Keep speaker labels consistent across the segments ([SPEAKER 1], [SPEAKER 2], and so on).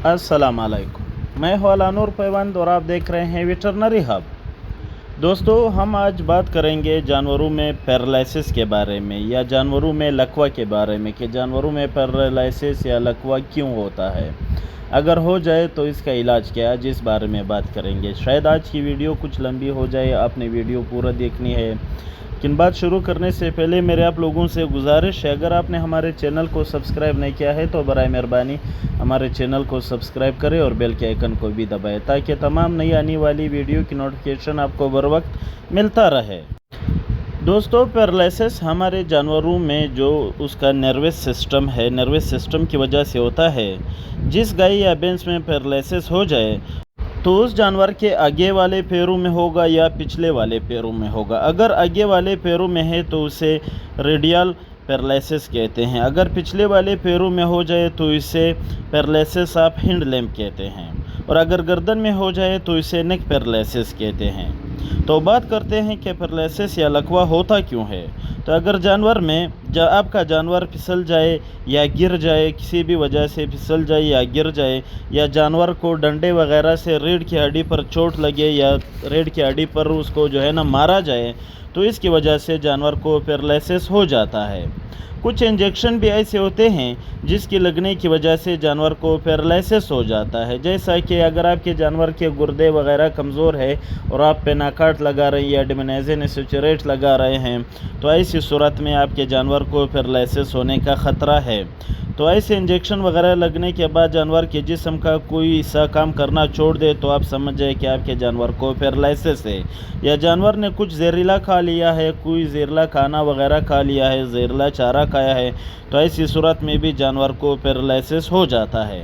[SPEAKER 1] अस्सलाम वालेकुम। मैं हूं अलानूर पैवंद और आप देख रहे हैं वेटरनरी हब। दोस्तों, हम आज बात करेंगे जानवरों में पैरालिसिस के बारे में या जानवरों में लकवा के बारे में कि जानवरों में पैरालिसिस या लकवा क्यों होता है, अगर हो जाए तो इसका इलाज क्या है, जिस बारे में बात करेंगे। शायद आज की वीडियो कुछ लंबी हो जाए, आपने वीडियो पूरा देखनी है। लेकिन बात शुरू करने से पहले मेरे आप लोगों से गुजारिश है, अगर आपने हमारे चैनल को सब्सक्राइब नहीं किया है तो बराए मेहरबानी हमारे चैनल को सब्सक्राइब करें और बेल के आइकन को भी दबाएं ताकि तमाम नई आने वाली वीडियो की नोटिफिकेशन आपको बर वक्त मिलता रहे। दोस्तों, पैरालिसिस हमारे जानवरों में जो उसका नर्वस सिस्टम है, नर्वस सिस्टम की वजह से होता है। जिस गाय या भैंस में पैरालिसिस हो जाए तो उस जानवर के आगे वाले पैरों में होगा या पिछले वाले पैरों में होगा। अगर आगे वाले पैरों में है तो उसे रेडियल पैरालिसिस कहते हैं। अगर पिछले वाले पैरों में हो जाए तो इसे पैरालिसिस ऑफ हिंड लैम्ब कहते हैं। और अगर गर्दन में हो जाए तो इसे नेक पैरालिसिस कहते हैं। तो बात करते हैं कि पैरालिसिस या लकवा होता क्यों है। तो अगर जानवर में आपका जानवर फिसल जाए या गिर जाए, किसी भी वजह से फिसल जाए या गिर जाए, या जानवर को डंडे वगैरह से रीढ़ की हड्डी पर चोट लगे या रीढ़ की हड्डी पर उसको मारा जाए, तो इसकी वजह से जानवर को पैरालिसिस हो जाता है। कुछ इंजेक्शन भी ऐसे होते हैं जिसकी लगने की वजह से जानवर को पैरालिसिस हो जाता है। जैसा कि अगर आपके जानवर के गुर्दे वगैरह कमज़ोर है और आप पेनाकार्ट लगा रहे हैं या डिमेनाइजिन एसिचुरेट लगा रहे हैं, तो ऐसी सूरत में आपके जानवर को पैरालिसिस होने का ख़तरा है। तो ऐसे इंजेक्शन वगैरह लगने के बाद जानवर के जिस्म का कोई हिस्सा काम करना छोड़ दे तो आप समझ जाए कि आपके जानवर को पैरालिसिस है। या जानवर ने कुछ जहरीला खा लिया है, कोई जहरीला खाना वगैरह खा लिया है, जहरीला चारा खाया है, तो ऐसी सूरत में भी जानवर को पैरालिसिस हो जाता है।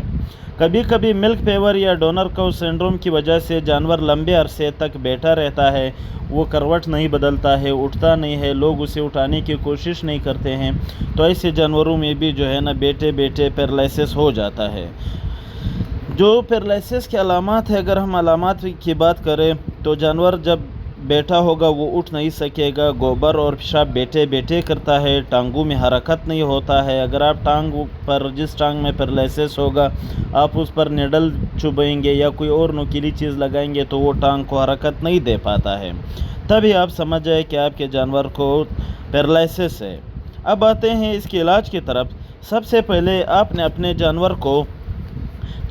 [SPEAKER 1] कभी कभी मिल्क फेवर या डोनर काउ सिंड्रोम की वजह से जानवर लंबे अरसे तक बैठा रहता है, वो करवट नहीं बदलता है, उठता नहीं है, लोग उसे उठाने की कोशिश नहीं करते हैं। तो ऐसे जानवरों में भी बैठे बैठे पैरालिसिस हो जाता है। जो पैरालिसिस के अलामात है, अगर हम अलामात की बात करें तो जानवर जब बैठा होगा वो उठ नहीं सकेगा, गोबर और पेशाब बैठे बैठे करता है, टांगों में हरकत नहीं होता है। अगर आप टांग पर, जिस टांग में पैरालिसिस होगा, आप उस पर निडल चुभाएंगे या कोई और नुकीली चीज़ लगाएंगे तो वो टांग को हरकत नहीं दे पाता है। तभी आप समझ जाए कि आपके जानवर को पैरालिसिस है। अब आते हैं इसके इलाज की तरफ। सबसे पहले आपने अपने जानवर को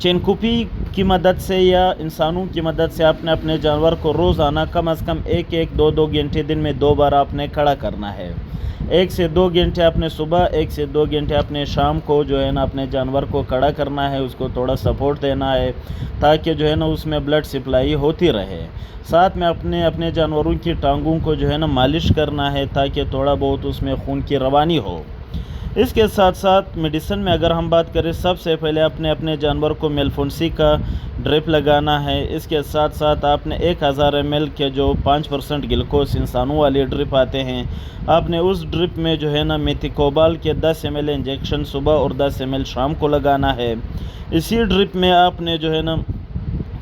[SPEAKER 1] चेनकुपी की मदद से या इंसानों की मदद से आपने अपने जानवर को रोज़ाना कम से कम 1-2 घंटे दिन में 2 बार आपने खड़ा करना है। 1 से 2 घंटे आपने सुबह, 1 से 2 घंटे आपने शाम को अपने जानवर को खड़ा करना है, उसको थोड़ा सपोर्ट देना है ताकि उसमें ब्लड सप्लाई होती रहे। साथ में अपने जानवरों की टांगों को मालिश करना है ताकि थोड़ा बहुत उसमें खून की रवानी हो। इसके साथ साथ मेडिसिन में अगर हम बात करें, सबसे पहले आपने अपने जानवर को मेलफोनसी का ड्रिप लगाना है। इसके साथ साथ आपने 1000 ml के जो 5% ग्लूकोज इंसानों वाले ड्रिप आते हैं, आपने उस ड्रिप में मेथिकोबाल के 10 ml इंजेक्शन सुबह और 10 ml शाम को लगाना है। इसी ड्रिप में आपने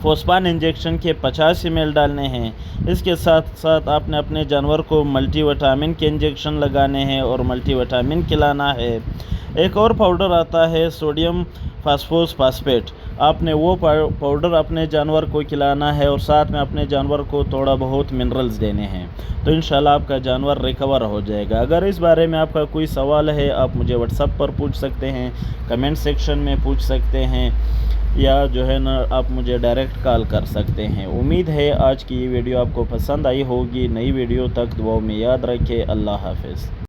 [SPEAKER 1] फोस्पान इंजेक्शन के 50 ml डालने हैं। इसके साथ साथ आपने अपने जानवर को मल्टीविटामिन के इंजेक्शन लगाने हैं और मल्टीविटामिन खिलाना है। एक और पाउडर आता है सोडियम फास्फोस्फेट, आपने वो पाउडर अपने जानवर को खिलाना है और साथ में अपने जानवर को थोड़ा बहुत मिनरल्स देने हैं। तो इंशाल्लाह आपका जानवर रिकवर हो जाएगा। अगर इस बारे में आपका कोई सवाल है, आप मुझे व्हाट्सएप पर पूछ सकते हैं, कमेंट सेक्शन में पूछ सकते हैं, या आप मुझे डायरेक्ट कॉल कर सकते हैं। उम्मीद है आज की ये वीडियो आपको पसंद आई होगी। नई वीडियो तक दुआओं में याद रखें। अल्लाह हाफ़िज़।